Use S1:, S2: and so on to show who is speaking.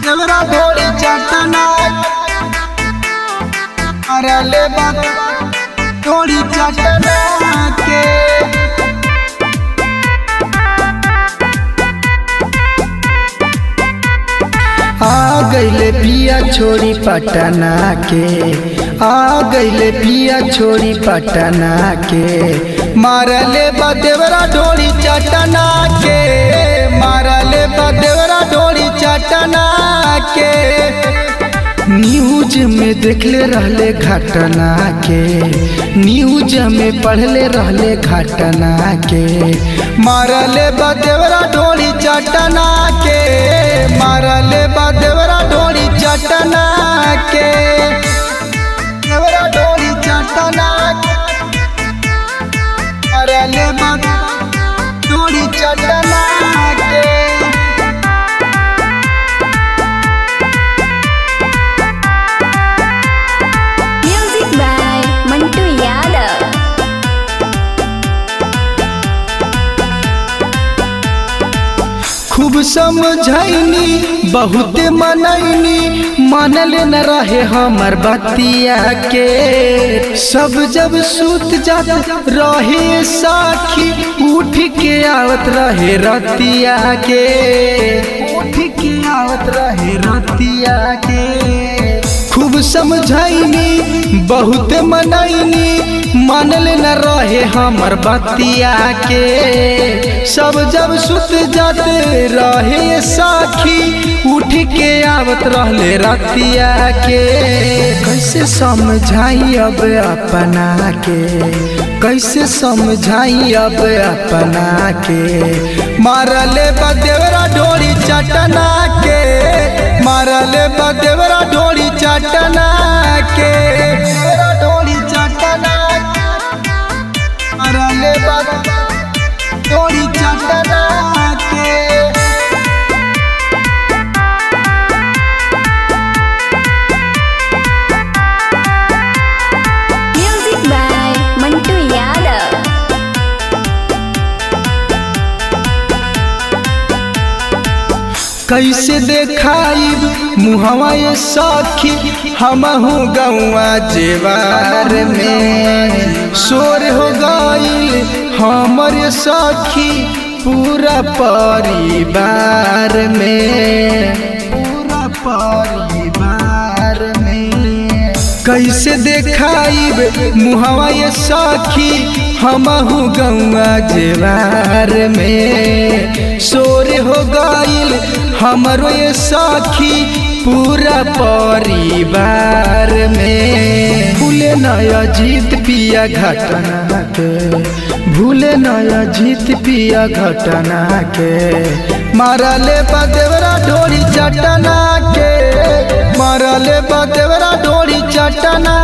S1: देवरा ढोली चटना अरले बात ढोली चटना के आ गईले पिया छोड़ी पटना के, आ गईले पिया छोड़ी पटना के, मारले बा देवरा ढोली चटना के, मारले बा देवरा ढोली चटना के। न्यूज में देखले रहले घटना के, न्यूज में पढ़ले रहले घटना के, मारले बा देवरा ढोली चटना के, मारले बा देवरा ढोली चटना के, देवरा ढोली चटना मारले बा ढोली चटना के। खूब समझैनी बहुत मनैनी, मानले न रहे हमर बतिया के, सब जब सूत जात रहे साखी, उठ के आवत रहे रतिया के, उठ के आवत रहे रतिया के। खूब समझैनी बहुत मनैनी, मानले न रहे हमर बतिया के, सब जब सुत जाते रहे साखी, उठ के आवत रहले रतिया के। कैसे समझाई अब अपना के, कैसे समझाई अब अपना के, मारले बा देवरा ढोली चटना के, मारले बा देवरा ढोली चटना के, देवरा ढोली चटना मारले बा ढोली चटना के।
S2: Music by Mantu Yadav.
S1: कैसे देखाई मुहवा ये सखी, हमहू गौआ जेवार में, शोर हो गई हमर सखी पूरा परिवार में, पूरा परिवार में। कैसे देखाई मुहवा ये सखी, हमहू गौआ जेवार में, शोर हो गईल हमरो ये सखी पूरा परिवार में। भूले नया जीत पिया घटना के, भूले नया जीत पिया घटना के, मारले बा देवरा ढोली चटना के, मारले बा देवरा ढोली चटना